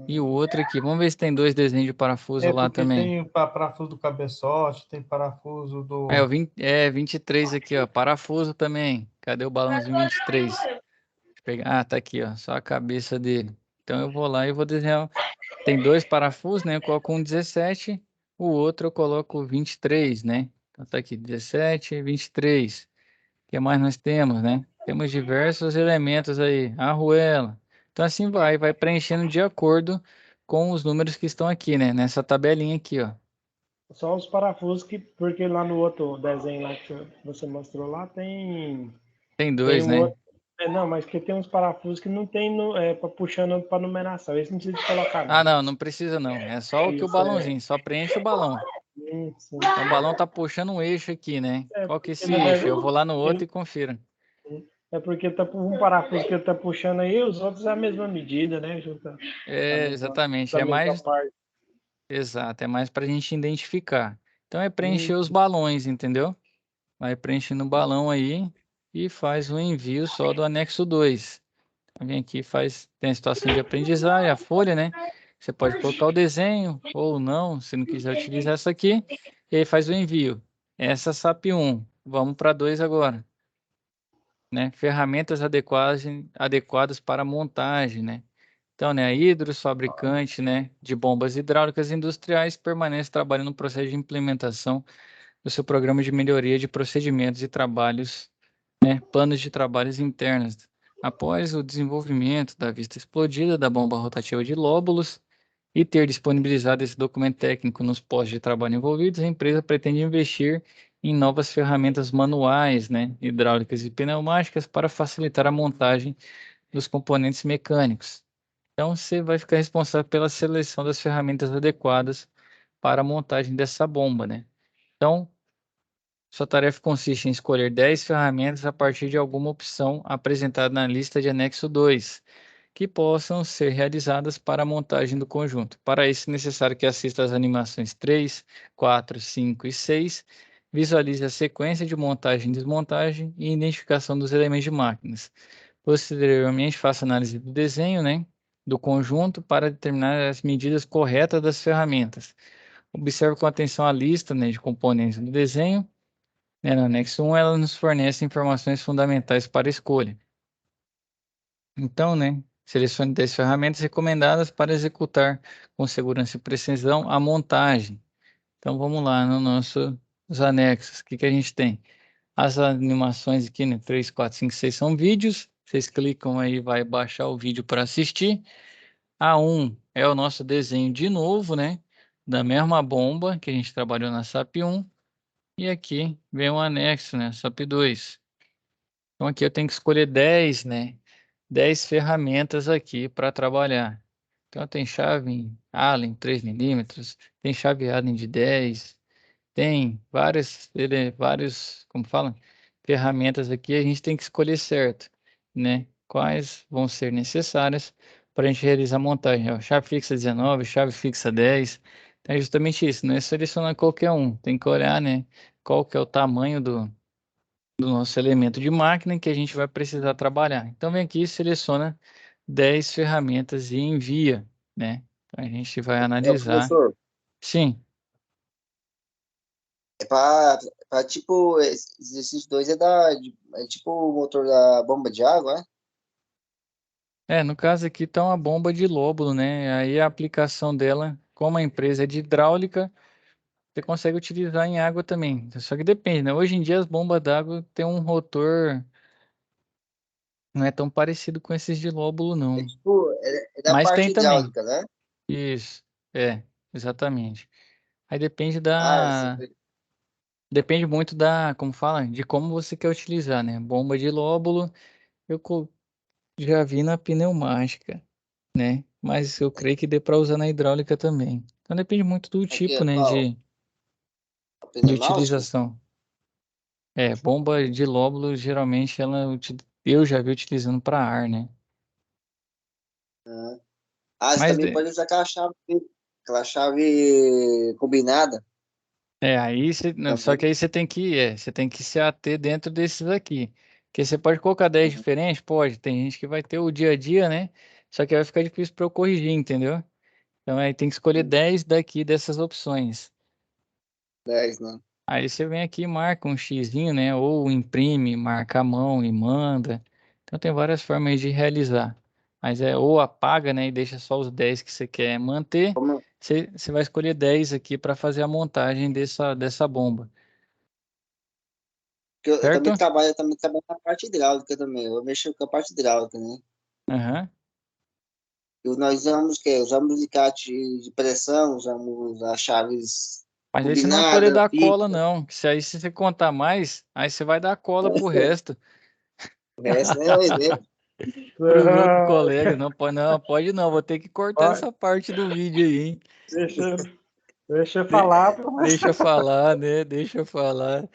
e o outro aqui. Vamos ver se tem dois desenhos de parafuso lá Porque também. tem parafuso do cabeçote, tem parafuso do... É, 23 aqui, ó. Parafuso também. Cadê o balãozinho 23? Deixa eu pegar. Ah, tá aqui, ó. Só a cabeça dele. Então eu vou lá e vou desenhar. Tem dois parafusos, né? Eu coloco um 17, o outro eu coloco 23, né? Então tá aqui, 17, 23. O que mais nós temos, né? Temos diversos elementos aí. Arruela. Então assim vai preenchendo de acordo com os números que estão aqui, né? Nessa tabelinha aqui, ó. Só os parafusos porque lá no outro desenho lá que você mostrou lá tem Tem tem dois, um né? outro. Não, mas que tem uns parafusos que não tem puxando para numeração. Esse não precisa de colocar Ah, não. não precisa não. É só o que o Isso é. balãozinho, só preenche o balão. Sim. Então o balão tá puxando um eixo aqui, né? Qual que é Porque esse na eixo? verdade, Eu vou lá no outro e confiro. é porque tá um parafuso que ele tá puxando aí, os outros é a mesma medida, né? Junta É, exatamente. da É mesma mais, parte. exato, é mais para a gente identificar. Então é preencher Hum, os balões, entendeu? Vai preenchendo o balão aí e faz o envio só do anexo 2. Vem aqui, tem a situação de aprendizagem, a folha, né? Você pode colocar o desenho ou não, se não quiser utilizar essa aqui, e aí faz o envio. Essa é SAP 1. Vamos para 2 agora, né? Ferramentas adequadas para montagem, né? Então, né, a Hydros, fabricante, né, de bombas hidráulicas industriais, permanece trabalhando no processo de implementação do seu programa de melhoria de procedimentos e trabalhos, né, planos de trabalhos internos. Após o desenvolvimento da vista explodida da bomba rotativa de lóbulos e ter disponibilizado esse documento técnico nos postos de trabalho envolvidos, a empresa pretende investir em novas ferramentas manuais, né, hidráulicas e pneumáticas para facilitar a montagem dos componentes mecânicos. Então, você vai ficar responsável pela seleção das ferramentas adequadas para a montagem dessa bomba, né? Então, sua tarefa consiste em escolher 10 ferramentas a partir de alguma opção apresentada na lista de anexo 2, que possam ser realizadas para a montagem do conjunto. Para isso, é necessário que assista às animações 3, 4, 5 e 6, visualize a sequência de montagem e desmontagem e identificação dos elementos de máquinas. Posteriormente, faça análise do desenho, né, do conjunto para determinar as medidas corretas das ferramentas. Observe com atenção a lista, né, de componentes do desenho, né, no anexo 1, ela nos fornece informações fundamentais para a escolha. Então, né, selecione 10 ferramentas recomendadas para executar com segurança e precisão a montagem. Então, vamos lá no nos anexos. O que que a gente tem? As animações aqui, né, 3, 4, 5, 6 são vídeos. Vocês clicam aí, vai baixar o vídeo para assistir. A 1 é o nosso desenho de novo, né, da mesma bomba que a gente trabalhou na SAP 1. E aqui vem o anexo, né, SAP 2. Então aqui eu tenho que escolher 10, né? 10 ferramentas aqui para trabalhar. Então tem chave Allen 3 milímetros, tem chave Allen de 10, tem vários, como fala, ferramentas aqui, a gente tem que escolher certo, né? Quais vão ser necessárias para a gente realizar a montagem. Ó, chave fixa 19, chave fixa 10. Então é justamente isso, não é selecionar qualquer um, tem que olhar, né? Qual que é o tamanho do nosso elemento de máquina que a gente vai precisar trabalhar. Então vem aqui e seleciona 10 ferramentas e envia, né? Então, a gente vai analisar. Professor, Sim, É pra tipo, esses dois é tipo o motor da bomba de água, né? No caso aqui tá uma bomba de lóbulo, né? Aí a aplicação dela, como a empresa é de hidráulica, você consegue utilizar em água também. Só que depende, né? Hoje em dia as bombas d'água têm um rotor, não é tão parecido com esses de lóbulo, É não. tipo, é da Mas tem parte também. hidráulica, né? Isso. Exatamente. Aí depende Ah, você depende muito como fala, de como você quer utilizar, né? Bomba de lóbulo, eu já vi na pneumática, né? Mas eu creio que dê para usar na hidráulica também. Então depende muito do aqui tipo, é né, qual? A de pneumática? utilização. Bomba de lóbulo, geralmente eu já vi utilizando para ar, né? Ah, você Mas também pode usar aquela chave combinada aí você, não, só que também. aí você tem que se ater dentro desses aqui. Porque você pode colocar 10 Uhum. diferentes? Pode. Tem gente que vai ter o dia a dia, né? Só que vai ficar difícil para eu corrigir, entendeu? Então aí tem que escolher 10 daqui dessas opções. 10, né? Aí você vem aqui e marca um xizinho, né? Ou imprime, marca a mão e manda. Então tem várias formas de realizar. Mas ou apaga, né? E deixa só os 10 que você quer manter. Como, Você vai escolher 10 aqui para fazer a montagem dessa bomba. que eu Certo? também trabalho na parte hidráulica também. Eu mexo com a parte hidráulica, né? Aham. E nós usamos o quê? Usamos alicate de pressão, usamos as chaves Mas aí você não vai poder combinadas, dar cola, fixa. não. Que se você contar mais, aí você vai dar cola pro resto. O resto é um exemplo. Para os outros Ah, colegas. Não pode não. Vou ter que cortar ó, essa parte do vídeo aí, hein? deixa eu falar. De- Deixa eu falar, né? Deixa eu falar.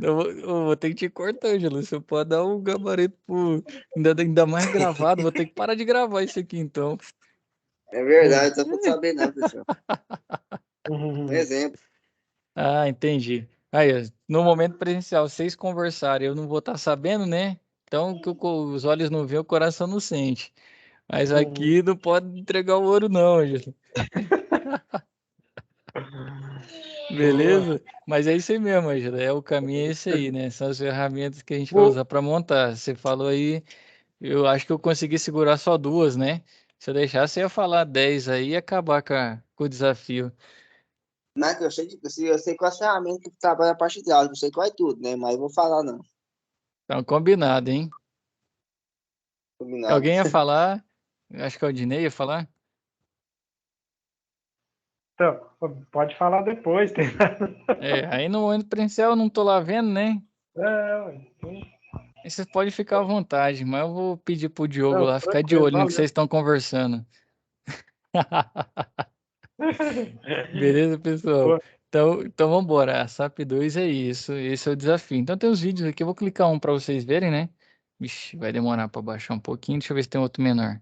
Eu vou ter que te cortar, Ângelo. Você pode dar um gabarito ainda mais gravado. Vou ter que parar de gravar isso aqui, então. É Hum. verdade, só para saber não, pessoal. Um exemplo. Ah, entendi. Aí, ó, no momento presencial, vocês conversarem, eu não vou estar sabendo, né? Então, os olhos não veem, o coração não sente. Mas aqui não pode entregar o ouro, não, Ângelo. Boa. Beleza? Mas é isso aí mesmo, Ângelo. O caminho é esse aí, né? São as ferramentas que a gente vai Boa. usar para montar. Você falou aí. Eu acho que eu consegui segurar só duas, né? Se eu deixasse, eu ia falar 10 aí e acabar com o desafio. Não, que eu sei qual é a ferramenta que trabalha a parte hidráulica, eu sei qual é tudo, né? Mas eu vou falar não. Então, combinado, hein? Combinado. Alguém ia falar? Acho que é o Dinei ia falar. Então, pode falar depois. Aí no momento presencial eu não tô lá vendo, né? Ué, Aí vocês podem ficar à vontade, mas eu vou pedir pro Diogo não, lá ficar de tranquilo, olho no que valeu. vocês estão conversando. Beleza, pessoal? Boa. Então vamos embora. A SAP 2 é isso. Esse é o desafio. Então tem os vídeos aqui. Eu vou clicar um para vocês verem, né? Vixe, vai demorar para baixar um pouquinho. Deixa eu ver se tem outro menor.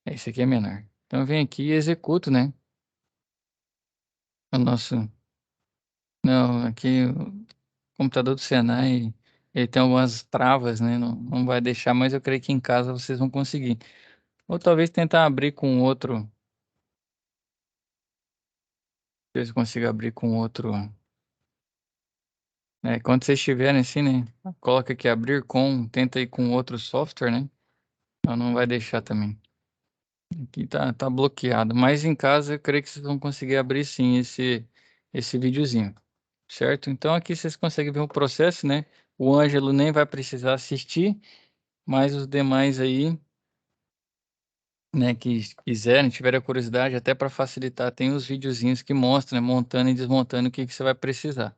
Esse aqui é menor. Então eu venho aqui e executo, né? O nosso. Não, aqui o computador do Senai, ele tem algumas travas, né? Não vai deixar, mas eu creio que em casa vocês vão conseguir. Ou talvez tentar abrir com outro. Ver se eu consigo abrir com outro. Quando vocês estiverem assim, né? Coloca aqui abrir com, tenta ir com outro software, né? Não vai deixar também. Aqui tá bloqueado. Mas em casa eu creio que vocês vão conseguir abrir sim esse videozinho. Certo? Então aqui vocês conseguem ver o processo, né? O Ângelo nem vai precisar assistir, mas os demais aí, né, que quiserem, tiverem a curiosidade, até para facilitar, tem os videozinhos que mostram, né, montando e desmontando o que você vai precisar.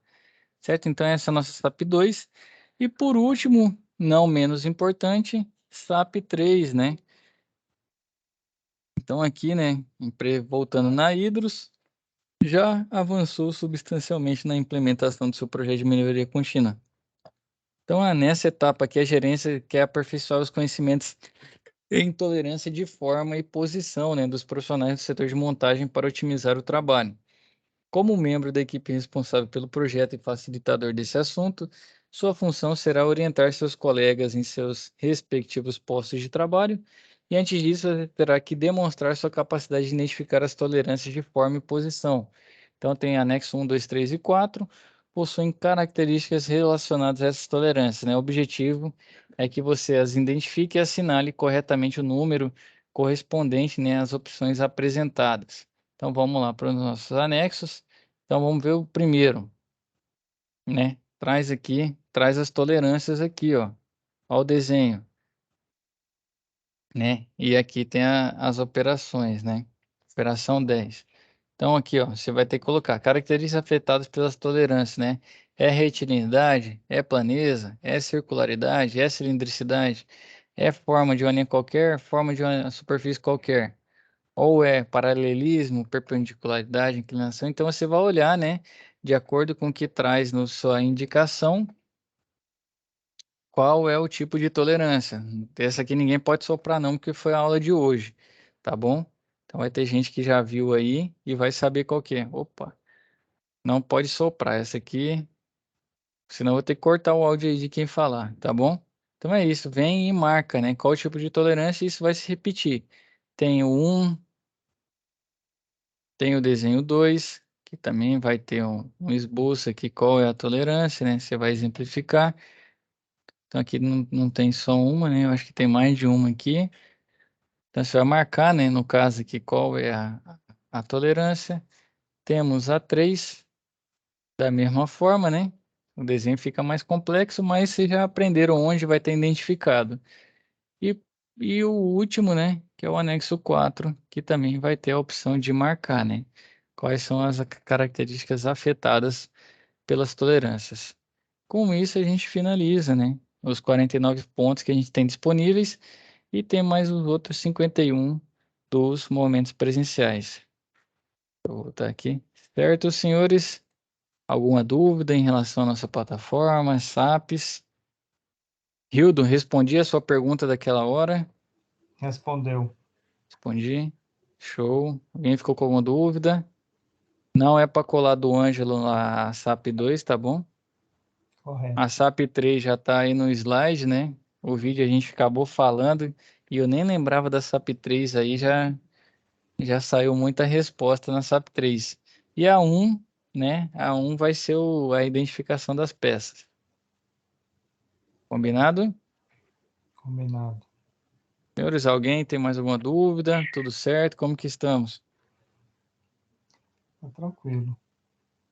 Certo? Então essa é a nossa SAP 2. E por último, não menos importante, SAP 3, né? Então aqui, né, voltando na Hydros, já avançou substancialmente na implementação do seu projeto de melhoria contínua. Então, nessa etapa aqui, a gerência quer aperfeiçoar os conhecimentos em tolerância de forma e posição, né, dos profissionais do setor de montagem para otimizar o trabalho. Como membro da equipe responsável pelo projeto e facilitador desse assunto, sua função será orientar seus colegas em seus respectivos postos de trabalho e, antes disso, você terá que demonstrar sua capacidade de identificar as tolerâncias de forma e posição. Então, tem anexo 1, 2, 3 e 4. possuem características relacionadas a essas tolerâncias, né? O objetivo é que você as identifique e assinale corretamente o número correspondente, né, às opções apresentadas. Então, vamos lá para os nossos anexos. Então, vamos ver o primeiro, né? Traz as tolerâncias aqui, ó, ao desenho, né? E aqui tem as operações, né? Operação 10. Então, aqui, ó, você vai ter que colocar características afetadas pelas tolerâncias, né? É retilínea, é planeza, é circularidade, é cilindricidade, é forma de uma linha qualquer, forma de uma superfície qualquer, ou é paralelismo, perpendicularidade, inclinação. Então, você vai olhar, né, de acordo com o que traz na sua indicação, qual é o tipo de tolerância. Essa aqui ninguém pode soprar não, porque foi a aula de hoje, tá bom? Então, vai ter gente que já viu aí e vai saber qual que é. Opa! Não pode soprar essa aqui, senão eu vou ter que cortar o áudio aí de quem falar, tá bom? Então é isso, vem e marca, né? Qual o tipo de tolerância e isso vai se repetir. Tem o 1, tem o desenho 2, que também vai ter um esboço aqui, qual é a tolerância, né? Você vai exemplificar. Então aqui não tem só uma, né? Eu acho que tem mais de uma aqui. Então você vai marcar, né? No caso aqui, qual é a tolerância. Temos a 3. Da mesma forma, né? O desenho fica mais complexo, mas vocês já aprenderam onde vai ter identificado. E, e o último, né? Que é o anexo 4, que também vai ter a opção de marcar, né? Quais são as características afetadas pelas tolerâncias. Com isso, a gente finaliza, né? Os 49 pontos que a gente tem disponíveis e tem mais os outros 51 dos momentos presenciais. Vou botar aqui. Certo, senhores? Alguma dúvida em relação à nossa plataforma, SAPs? Hildo, respondi a sua pergunta daquela hora. Respondeu. Respondi. Show. Alguém ficou com alguma dúvida? Não é para colar do Ângelo lá a SAP 2, tá bom? Correto. A SAP 3 já tá aí no slide, né? O vídeo a gente acabou falando e eu nem lembrava da SAP 3 aí, já saiu muita resposta na SAP 3. E a 1, né? A 1 vai ser a identificação das peças. Combinado? Combinado. Senhores, alguém tem mais alguma dúvida? Tudo certo? Como que estamos? Tá tranquilo.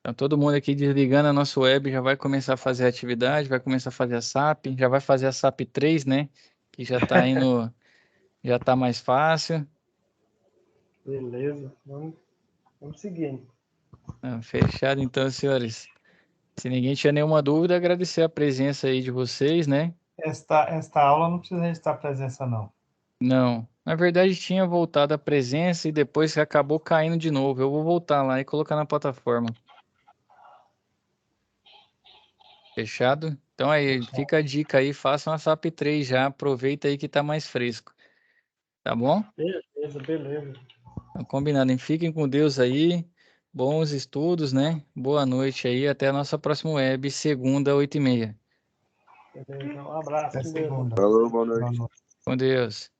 Tá todo mundo aqui desligando a nossa web, já vai começar a fazer a atividade, vai começar a fazer a SAP, já vai fazer a SAP 3, né? Que já tá indo, já tá mais fácil. Beleza, vamos seguindo. Fechado então, senhores. Se ninguém tinha nenhuma dúvida, agradecer a presença aí de vocês, né? Esta aula não precisa registrar presença, não. Não, na verdade tinha voltado a presença e depois acabou caindo de novo. Eu vou voltar lá e colocar na plataforma. Fechado? Então aí, Fechado. fica a dica aí, façam a SAP 3 já, aproveita aí que tá mais fresco. Tá bom? Beleza. Então, combinado, hein? Fiquem com Deus aí, bons estudos, né? Boa noite aí, até a nossa próxima web, segunda, 8h30. Beleza. Um abraço. Até segunda. Falou, boa noite. Boa noite. Com Deus.